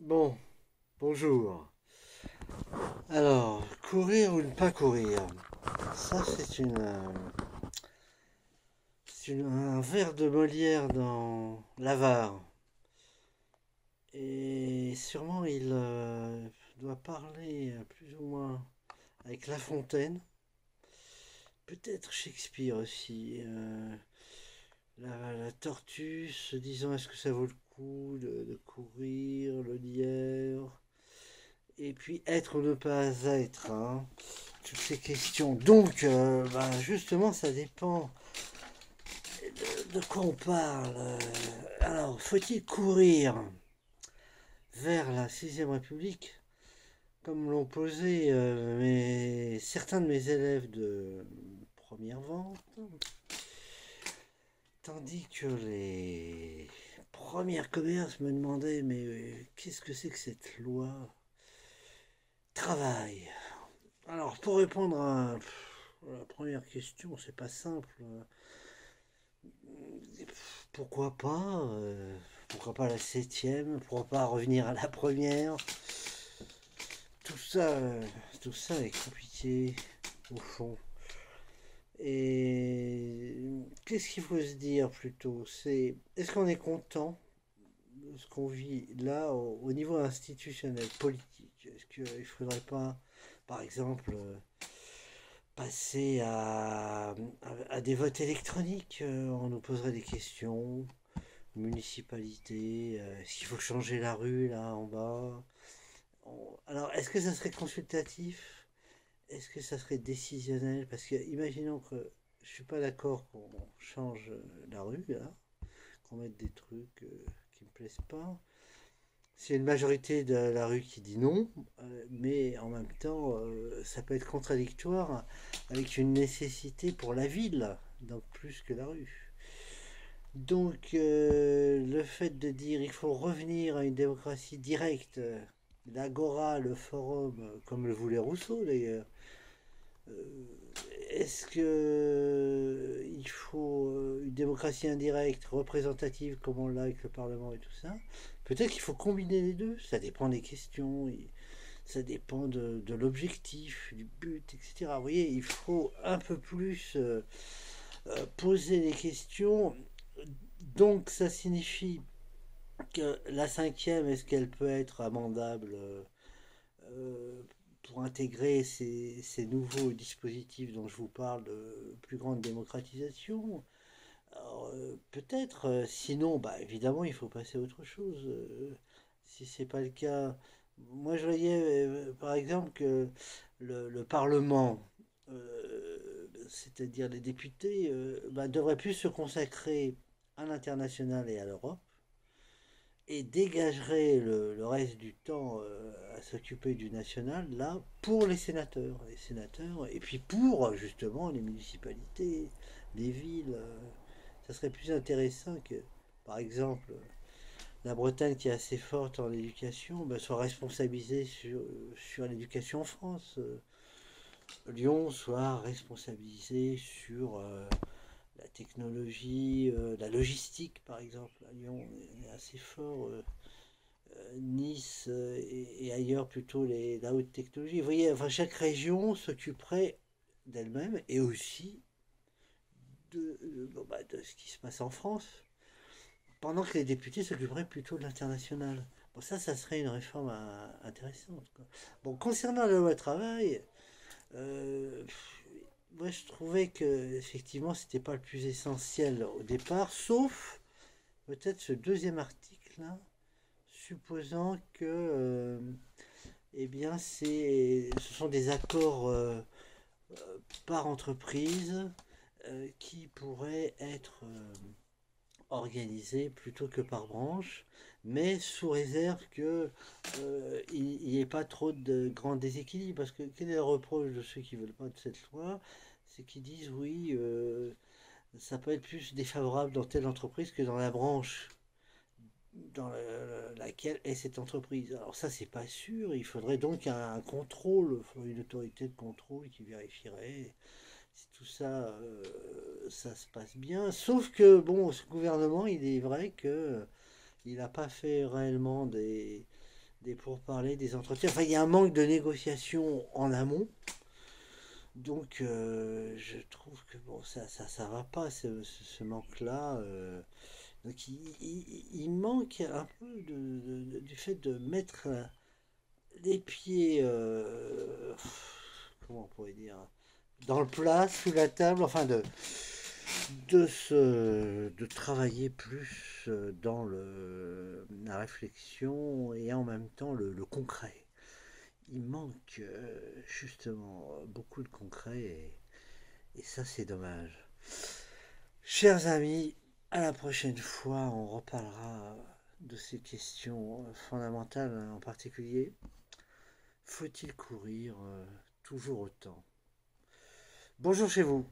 Bon, bonjour. Alors, courir ou ne pas courir? Ça, un vers de Molière dans l'Avare. Et sûrement, il doit parler plus ou moins avec La Fontaine. Peut-être Shakespeare aussi. La tortue se disant est-ce que ça vaut le coup de courir, le lierre. Et puis être ou ne pas être, hein. Toutes ces questions. Donc, justement, ça dépend de quoi on parle. Alors, faut-il courir vers la Sixième République, comme l'ont posé certains de mes élèves de première vente, tandis que les premières commerces me demandaient, mais qu'est-ce que c'est que cette loi travail? Alors, pour répondre à la première question, c'est pas simple. Pourquoi pas pourquoi pas la septième? Pourquoi pas revenir à la première? Tout ça, tout ça est compliqué au fond. Et qu'est-ce qu'il faut se dire plutôt? C'est est-ce qu'on est content de ce qu'on vit là au niveau institutionnel, politique? Est-ce qu'il ne faudrait pas, par exemple, passer à des votes électroniques? On nous poserait des questions. Municipalité, est-ce qu'il faut changer la rue là en bas? Alors, est-ce que ça serait consultatif? Est-ce que ça serait décisionnel? Parce que imaginons que je suis pas d'accord qu'on change la rue là, qu'on mette des trucs qui me plaisent pas. C'est une majorité de la rue qui dit non, mais en même temps, ça peut être contradictoire avec une nécessité pour la ville, donc plus que la rue. Donc, le fait de dire il faut revenir à une démocratie directe, l'agora, le forum, comme le voulait Rousseau d'ailleurs, euh, est-ce que il faut une démocratie indirecte, représentative, comme on l'a avec le Parlement et tout ça? Peut-être qu'il faut combiner les deux, ça dépend des questions, ça dépend de l'objectif, du but, etc. Vous voyez, il faut un peu plus poser les questions. Donc ça signifie que la cinquième, est-ce qu'elle peut être amendable euh, pour intégrer ces nouveaux dispositifs dont je vous parle de plus grande démocratisation? Alors, peut-être, sinon, bah, évidemment, il faut passer à autre chose. Si c'est pas le cas, moi je voyais par exemple que le Parlement, c'est-à-dire les députés, devraient plus se consacrer à l'international et à l'Europe et dégagerait le reste du temps à s'occuper du national, là, pour les sénateurs, et puis pour justement les municipalités, les villes. Ça serait plus intéressant que, par exemple, la Bretagne, qui est assez forte en éducation, soit responsabilisée sur l'éducation en France. Lyon soit responsabilisé sur la technologie, la logistique, par exemple. À Lyon, on est assez fort. Nice et ailleurs plutôt la haute technologie. Vous voyez, enfin, chaque région s'occuperait d'elle-même et aussi de ce qui se passe en France, pendant que les députés s'occuperaient plutôt de l'international. Bon, ça serait une réforme intéressante, quoi. Bon, concernant la loi travail, euh, moi je trouvais que effectivement c'était pas le plus essentiel au départ, sauf peut-être ce deuxième article là, supposant que eh bien, ce sont des accords par entreprise qui pourraient être organisés plutôt que par branche, mais sous réserve que il n'y ait pas trop de grands déséquilibres. Parce que quel est le reproche de ceux qui ne veulent pas de cette loi? C'est qu'ils disent oui, ça peut être plus défavorable dans telle entreprise que dans la branche dans laquelle est cette entreprise. Alors ça, c'est pas sûr. Il faudrait donc un contrôle, une autorité de contrôle qui vérifierait si tout ça, ça se passe bien. Sauf que bon, ce gouvernement, il est vrai que il n'a pas fait réellement des pourparlers, des entretiens. Enfin, il y a un manque de négociation en amont. Donc, je trouve que bon, ça va pas, ce manque-là. Donc, il manque un peu du fait de mettre les pieds, comment on pourrait dire, dans le plat, sous la table, enfin de travailler plus dans la réflexion et en même temps le concret. Il manque justement beaucoup de concret et ça c'est dommage. Chers amis, à la prochaine fois, on reparlera de ces questions fondamentales en particulier. Faut-il courir toujours autant? Bonjour chez vous.